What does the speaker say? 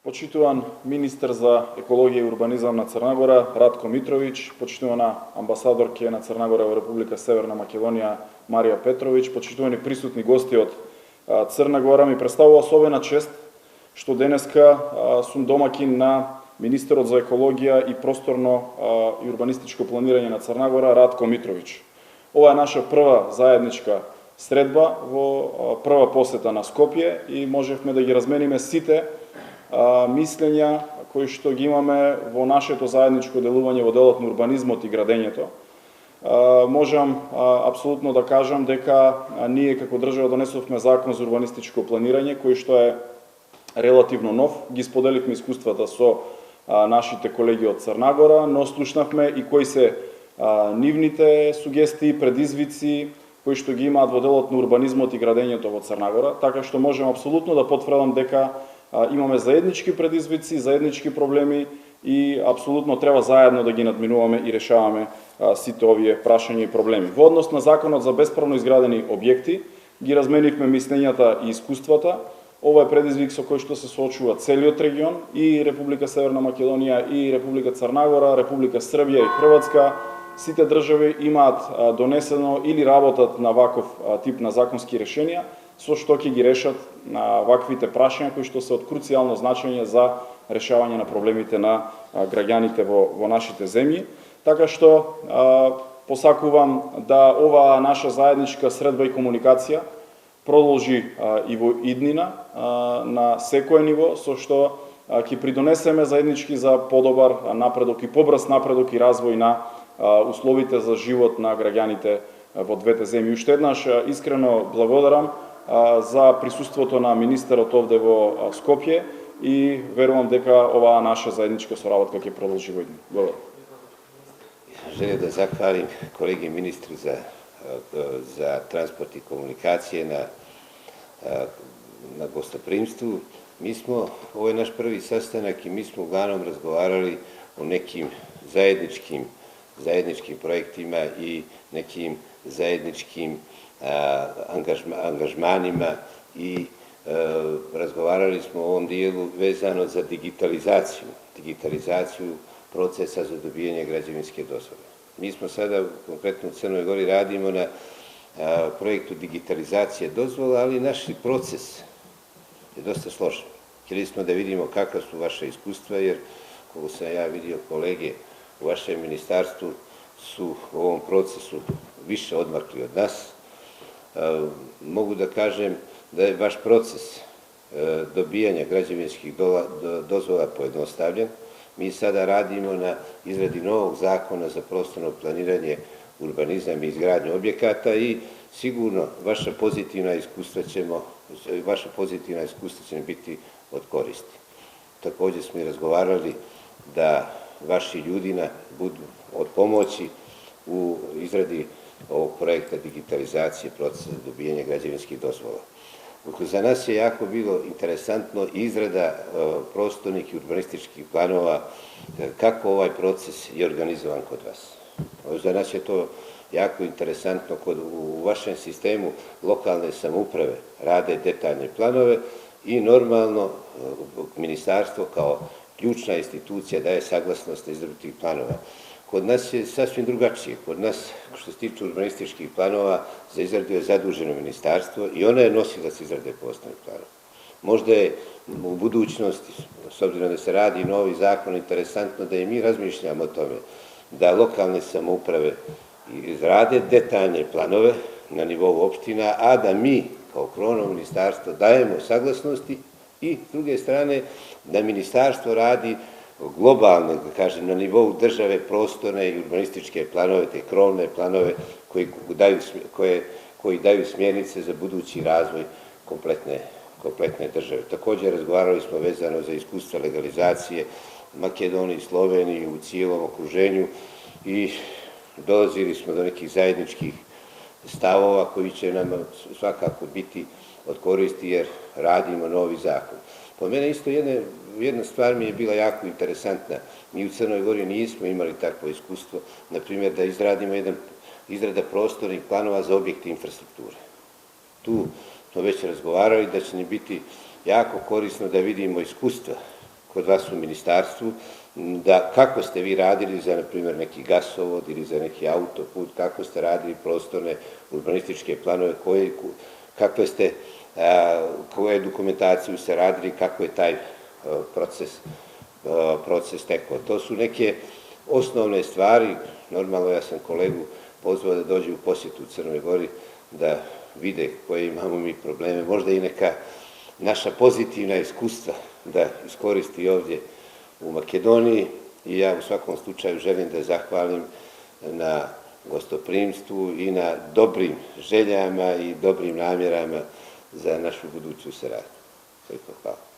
Почитуван министер за екологија и урбанизам на Црна Гора Радко Митровиќ, почитувана амбасадорке на Црна Гора во Република Северна Македонија Марија Петровиќ, почитувани присутни гости од Црна Гора, ми представува особена чест што денеска сум домакин на министерот за екологија и просторно и урбанистичко планирање на Црна Гора Радко Митровиќ. Ова е наша прва заедничка средба во прва посета на Скопје и можевме да ги размениме сите мислења кои што ги имаме во нашето заедничко делување во делот на урбанизмот и градењето. Можам апсолутно да кажам дека ние како држава донесовме закон за урбанистичко планирање кој што е релативно нов. Ги споделивме искуствата со нашите колеги од Црна Гора, но слушнавме и кои се нивните сугестии, предизвици кои што ги имаат во делот на урбанизмот и градењето во Црна Гора, така што можам апсолутно да потврдам дека имаме заеднички предизвици, заеднички проблеми и апсолутно треба заедно да ги надминуваме и решаваме сите овие прашања и проблеми. Во однос на законот за бесправно изградени објекти, ги разменивме мислењата и искуствата. Ова е предизвик со кој што се соочува целиот регион, и Република Северна Македонија, и Република Црна Гора, Република Србија и Хрватска. Сите држави имаат донесено или работат на ваков тип на законски решенија, со што ќе ги решат ваквите прашања кои што се од круцијално значење за решавање на проблемите на граѓаните во нашите земји. Така што посакувам да оваа наша заедничка средба и комуникација продолжи и во иднина на секое ниво, со што ќе придонесеме заеднички за подобар напредок и побрз напредок и развој на условите за живот на граѓаните во двете земји. Уште еднаш искрено благодарам за присуството на министерот овде во Скопје и верувам дека оваа наша заедничка соработка ќе продолжи во иднина. Благодарам. Želim da zahvalim kolegi ministru za transport i komunikacije na gostoprimstvu. Ovo je naš prvi sastanak i mi smo uglavnom razgovarali o nekim zajedničkim projektima i nekim zajedničkim angažmanima i razgovarali smo o ovom dijelu vezano za digitalizaciju procesa za dobijanje građevinske dozvole. Mi smo sada konkretno u Crnoj Gori radimo na projektu digitalizacije dozvola, ali naš proces je dosta složen. Htjeli smo da vidimo kakva su vaše iskustva, jer koliko sam ja vidio kolege u vašem ministarstvu su u ovom procesu više odmakli od nas. Mogu da kažem da je vaš proces dobijanja građevinskih dozvola pojednostavljen. Mi sada radimo na izradi novog zakona za prostorno planiranje, urbanizam i izgradnju objekata i sigurno vaša pozitivna iskustva će biti od koristi. Također smo i razgovarali da vaši ljudina budu od pomoći u izradi ovog projekta digitalizacije procesa dobijanja građevinskih dozvola. Za nas je jako bilo interesantno izrada prostornih i urbanističkih planova, kako ovaj proces je organizovan kod vas. Za nas je to jako interesantno, u vašem sistemu lokalne samouprave rade detaljne planove i normalno ministarstvo kao ključna institucija daje saglasnost na izradu tih planova. Kod nas je sasvim drugačije. Kod nas, što se tiče urbanističkih planova, za izradu je zaduženo ministarstvo i ona je nosilac izrade prostornih planova. Možda je u budućnosti, s obzirom da se radi novi zakon, interesantno da i mi razmišljamo o tome, da lokalne samouprave izrade detaljne planove na nivou opština, a da mi, kao krovno ministarstvo, dajemo saglasnosti i, s druge strane, da ministarstvo radi globalne, da kažem, na nivou države prostorne i urbanističke planove, te krovne planove koji daju smjernice za budući razvoj kompletne države. Također razgovarali smo vezano za iskustva legalizacije Makedoniji i Sloveniji u cijelom okruženju i dolazili smo do nekih zajedničkih stavova koji će nam svakako biti od koristi jer radimo novi zakon. Po mene isto jedna stvar mi je bila jako interesantna. Mi u Crnoj Gori nismo imali takvo iskustvo, na primjer da izradimo izrada prostornih planova za objekte infrastrukture. Tu smo već razgovarali da će nam biti jako korisno da vidimo iskustva kod vas u ministarstvu, da kako ste vi radili za, na primjer, neki gasovod ili za neki autoput, kako ste radili prostorne urbanističke planove, koje dokumentaciju ste radili, kako je taj proces tekao. To su neke osnovne stvari. Normalno, ja sam kolegu pozvao da dođe u posjetu u Crnoj Gori, da vide koje imamo mi probleme, možda i neka naša pozitivna iskustva da iskoristi ovdje u Makedoniji. I ja u svakom slučaju želim da zahvalim na gostoprimstvu i na dobrim željama i dobrim namjerama za našu buduću saradnju. Hvala.